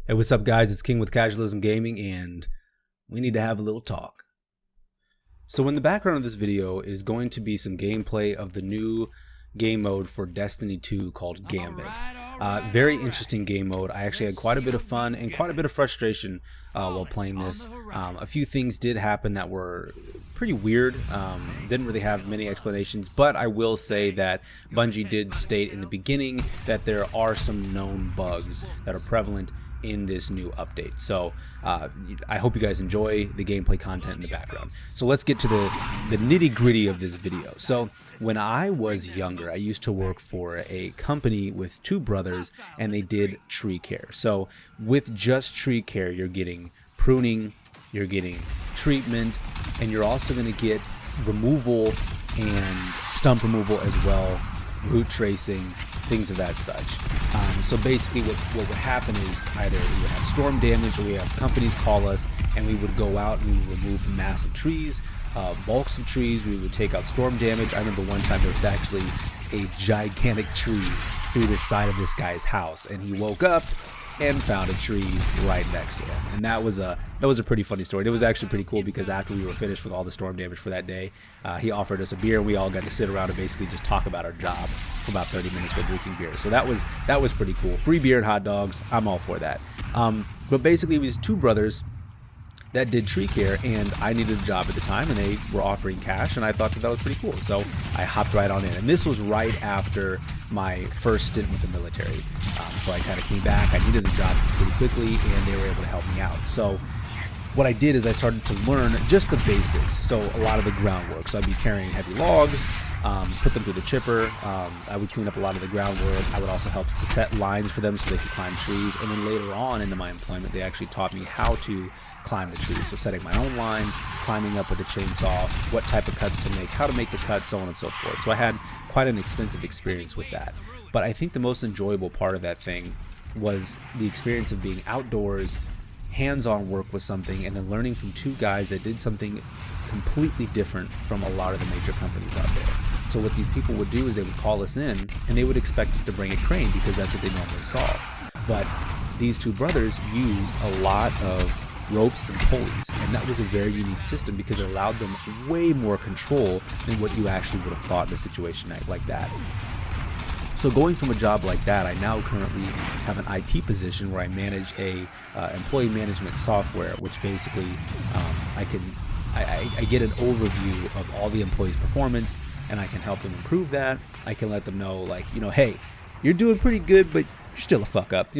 Hey, what's up, guys? It's King with Casualism Gaming, and we need to have a little talk. So in the background of this video is going to be some gameplay of the new game mode for Destiny 2 called GAMBIT. Very interesting game mode. I actually had quite a bit of fun and quite a bit of frustration while playing this. A few things did happen that were pretty weird. Didn't really have many explanations, but I will say that Bungie did state in the beginning that there are some known bugs that are prevalent in this new update. So I hope you guys enjoy the gameplay content in the background. So let's get to the nitty-gritty of this video. So when I was younger, I used to work for a company with two brothers, and they did tree care. So with just tree care, you're getting pruning, you're getting treatment, and you're also going to get removal and stump removal as well, root tracing, things of that such. So basically what would happen is either we would have storm damage, or we have companies call us and we would go out and we would remove massive trees, bulks of trees. We would take out storm damage. I remember one time there was actually a gigantic tree through the side of this guy's house, and he woke up and found a tree right next to him. And that was a pretty funny story. It was actually pretty cool because after we were finished with all the storm damage for that day, he offered us a beer, and we all got to sit around and basically just talk about our job for about 30 minutes while drinking beer. So that was pretty cool. Free beer and hot dogs, I'm all for that. But basically it was two brothers that did tree care, and I needed a job at the time, and they were offering cash, and I thought that was pretty cool. So I hopped right on in, and this was right after my first stint with the military. So I kind of came back. I needed a job pretty quickly, and they were able to help me out. So what I did is I started to learn just the basics. So a lot of the groundwork. So I'd be carrying heavy logs, put them through the chipper. I would clean up a lot of the groundwork. I would also help to set lines for them so they could climb trees. And then later on into my employment, they actually taught me how to climb the trees. So setting my own line, climbing up with a chainsaw, what type of cuts to make, how to make the cuts, so on and so forth. So I had quite an extensive experience with that. But I think the most enjoyable part of that thing was the experience of being outdoors, hands-on work with something, and then learning from two guys that did something completely different from a lot of the major companies out there. So what these people would do is they would call us in, and they would expect us to bring a crane because that's what they normally saw. But these two brothers used a lot of ropes and pulleys, and that was a very unique system because it allowed them way more control than what you actually would have thought in a situation like that. So going from a job like that, I now currently have an IT position where I manage a employee management software, which basically I get an overview of all the employees' performance, and I can help them improve that. I can let them know, like, hey, you're doing pretty good, but you're still a fuck up,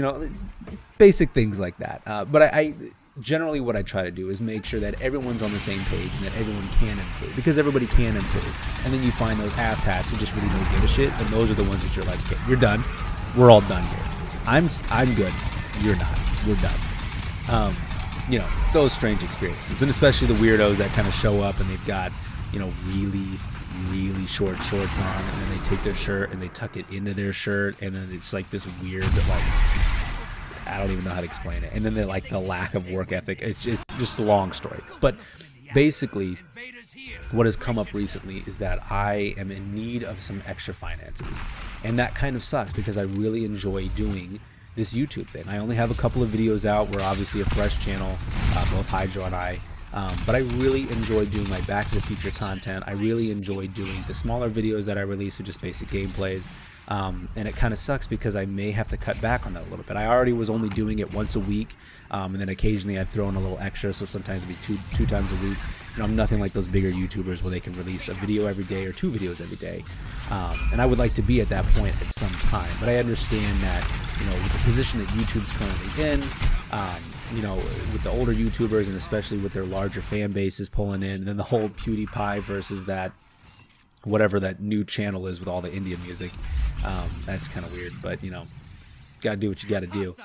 basic things like that. But I generally what I try to do is make sure that everyone's on the same page and that everyone can improve, because everybody can improve. And then you find those asshats who just really don't give a shit, and those are the ones that you're like, okay, you're done. We're all done here. I'm good. You're not. We're done. Those strange experiences, and especially the weirdos that kind of show up and they've got, really short shorts on, and then they take their shirt and they tuck it into their shirt, and then it's like this weird, I don't even know how to explain it. And then the lack of work ethic. It's just a long story. But basically, what has come up recently is that I am in need of some extra finances. And that kind of sucks because I really enjoy doing this YouTube thing. I only have a couple of videos out. We're obviously a fresh channel, both Hydro and I. But I really enjoy doing my Back to the Future content. I really enjoy doing the smaller videos that I release with just basic gameplays. And it kind of sucks because I may have to cut back on that a little bit. I already was only doing it once a week, and then occasionally I'd throw in a little extra, so sometimes it'd be two times a week. I'm nothing like those bigger YouTubers where they can release a video every day or 2 videos every day. And I would like to be at that point at some time. But I understand that, with the position that YouTube's currently in, with the older YouTubers, and especially with their larger fan bases pulling in, and then the whole PewDiePie versus that whatever that new channel is with all the Indian music, that's kind of weird, but gotta do what you gotta do.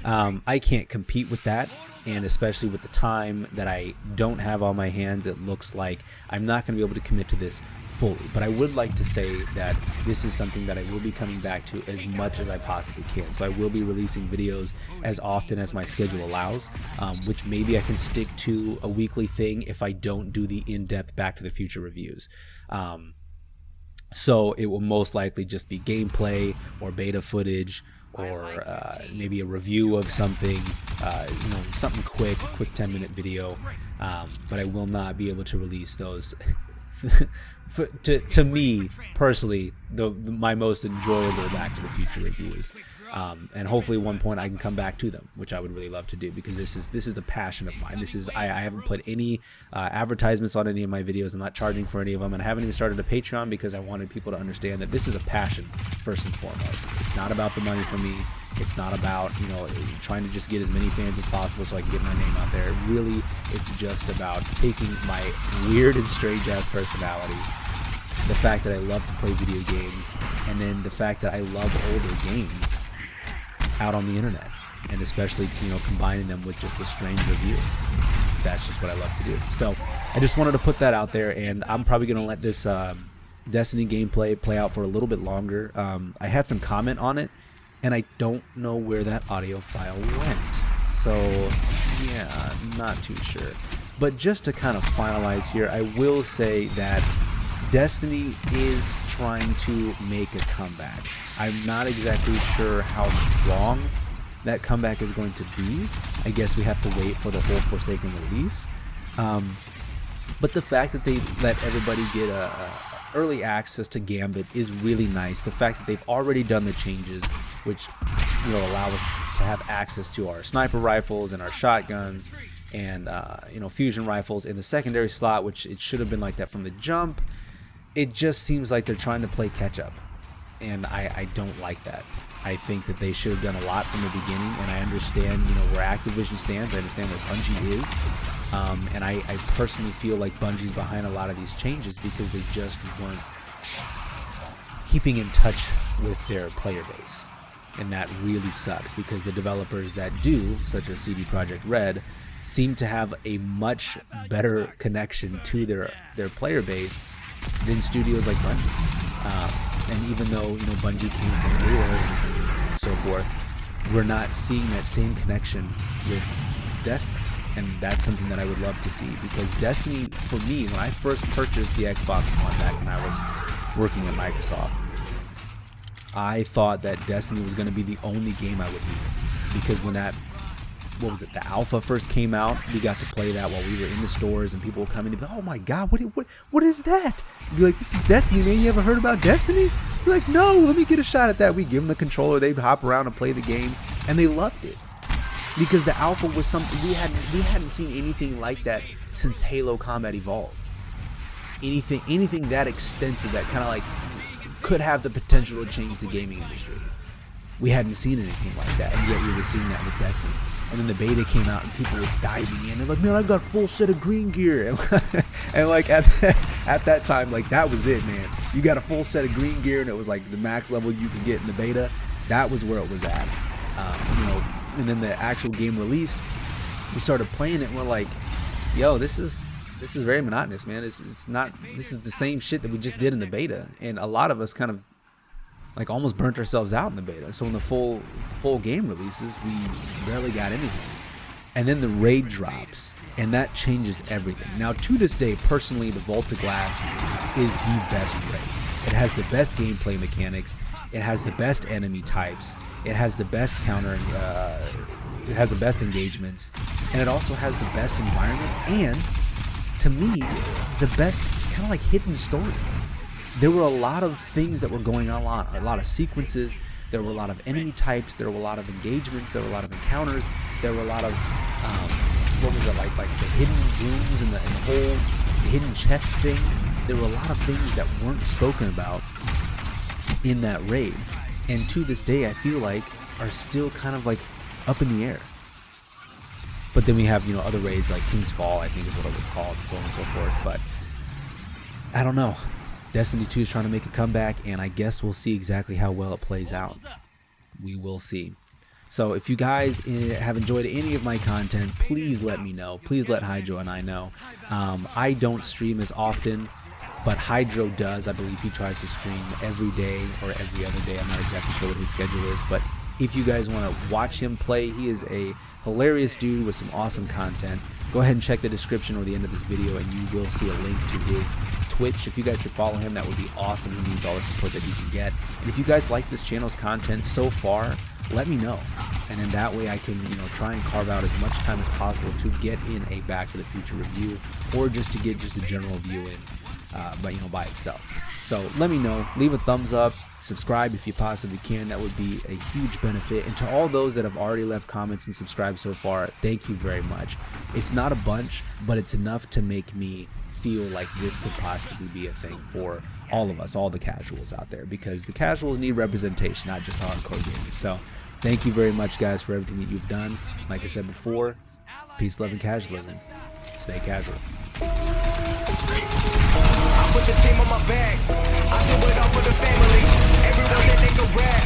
I can't compete with that, and especially with the time that I don't have on my hands, it looks like I'm not going to be able to commit to this fully. But I would like to say that this is something that I will be coming back to as much as I possibly can. So I will be releasing videos as often as my schedule allows, which maybe I can stick to a weekly thing if I don't do the in-depth Back to the Future reviews. So it will most likely just be gameplay or beta footage or maybe a review of something, something quick 10-minute video, but I will not be able to release those. To me personally, my most enjoyable Back to the Future reviews, and hopefully at one point I can come back to them, which I would really love to do, because this is a passion of mine. I haven't put any advertisements on any of my videos. I'm not charging for any of them, and I haven't even started a Patreon because I wanted people to understand that this is a passion first and foremost. It's not about the money for me. It's not about trying to just get as many fans as possible so I can get my name out there. Really, it's just about taking my weird and strange ass personality, the fact that I love to play video games, and then the fact that I love older games out on the internet, and especially combining them with just a strange review. That's just what I love to do. So I just wanted to put that out there, and I'm probably gonna let this Destiny gameplay play out for a little bit longer. I had some comment on it, and I don't know where that audio file went, so yeah, I'm not too sure. But just to kind of finalize here, I will say that Destiny is trying to make a comeback. I'm not exactly sure how strong that comeback is going to be. I guess we have to wait for the whole Forsaken release. But the fact that they let everybody get early access to GAMBIT is really nice. The fact that they've already done the changes, which allow us to have access to our sniper rifles and our shotguns and fusion rifles in the secondary slot, which it should have been like that from the jump. It just seems like they're trying to play catch up, and I don't like that. I think that they should have done a lot from the beginning, and I understand where Activision stands. I understand where Bungie is, and I personally feel like Bungie's behind a lot of these changes because they just weren't keeping in touch with their player base, and that really sucks because the developers that do, such as CD Projekt Red, seem to have a much better connection to their player base than studios like Bungie. And even though Bungie came from Halo and so forth, we're not seeing that same connection with Destiny, and that's something that I would love to see, because Destiny, for me, when I first purchased the Xbox One back when I was working at Microsoft, I thought that Destiny was going to be the only game I would need, because when that the alpha first came out, we got to play that while we were in the stores, and people were coming to be like, oh my god, what is that? You'd be like, this is Destiny, man, you ever heard about Destiny? You're like, no, let me get a shot at that. We give them the controller, they'd hop around and play the game, and they loved it, because the alpha was something we hadn't seen anything like that since Halo Combat Evolved. Anything that extensive that kind of like could have the potential to change the gaming industry. We hadn't seen anything like that, and yet we were seeing that with Destiny. And then the beta came out, and people were diving in. They're like, man, I got a full set of green gear. And like at that time, like that was it, man. You got a full set of green gear, and it was like the max level you could get in the beta. That was where it was at. And then the actual game released. We started playing it, and we're like, yo, this is very monotonous, man. This is the same shit that we just did in the beta. And a lot of us kind of like almost burnt ourselves out in the beta. So when the full game releases, we barely got anything. And then the raid drops, and that changes everything. Now, to this day, personally, the Vault of Glass is the best raid. It has the best gameplay mechanics. It has the best enemy types. It has the best it has the best engagements, and it also has the best environment. And to me, the best kind of like hidden story. There were a lot of things that were going on, a lot of sequences. There were a lot of enemy types. There were a lot of engagements. There were a lot of encounters. There were a lot of like the hidden rooms and the whole hidden chest thing. There were a lot of things that weren't spoken about in that raid, and to this day, I feel like are still kind of like up in the air. But then we have other raids like King's Fall, I think is what it was called, and so on and so forth. But I don't know. Destiny 2 is trying to make a comeback, and I guess we'll see exactly how well it plays out. We will see. So if you guys have enjoyed any of my content, please let me know. Please let Hydro and I know. I don't stream as often, but Hydro does. I believe he tries to stream every day or every other day. I'm not exactly sure what his schedule is, but if you guys want to watch him play, he is a hilarious dude with some awesome content. go ahead and check the description or the end of this video, and you will see a link to his Twitch. If you guys could follow him, that would be awesome. He needs all the support that he can get. And if you guys like this channel's content so far, let me know, and then that way I can, try and carve out as much time as possible to get in a Back to the Future review, or just to get just a general view in, by itself. So let me know. Leave a thumbs up, subscribe if you possibly can. That would be a huge benefit. And to all those that have already left comments and subscribed so far, thank you very much. It's not a bunch, but it's enough to make me feel like this could possibly be a thing for all of us, all the casuals out there, because the casuals need representation, not just hardcore gamers. So thank you very much, guys, for everything that you've done. Like I said before, peace, love, and casualism. Stay casual. I put the team on my back. I do it all for the family. Everyone that they can rap.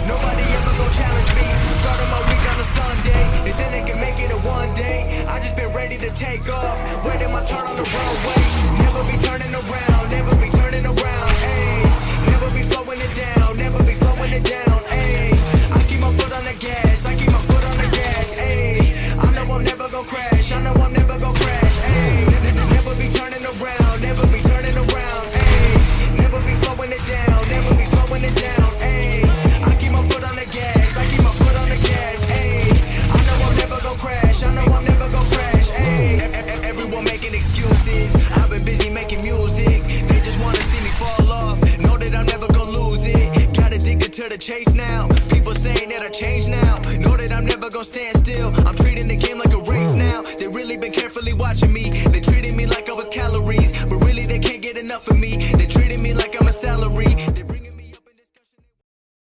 Nobody ever gon' challenge me. Started my week on a Sunday. They think they can make it in one day. I just been ready to take off. Waiting my turn on the runway. Never be turning around. Never be turning around. Ayy. Never be slowing it down. Never be slowing it down. Ayy. I keep my foot on the gas. I keep my foot on the gas. Ayy. I know I'm never gon' crash. I know I'm never gon' crash. Ayy. Never be turning around. Never be turning around. Ayy. Never be slowing it down. Never be slowing it down. Ayy. I keep my foot on the gas. I keep my foot on the gas. Ayy. I know I'm never gon' crash. I know I'm never gon' crash. Ayy. Everyone making excuses. I've been busy making music. They just wanna see me fall off. Know that I'm never gon' lose it. Got addicted to the chase now. People saying that I changed now. Know that I'm never gon' stand still. I'm treating the game like a race now. They really been carefully watching me. They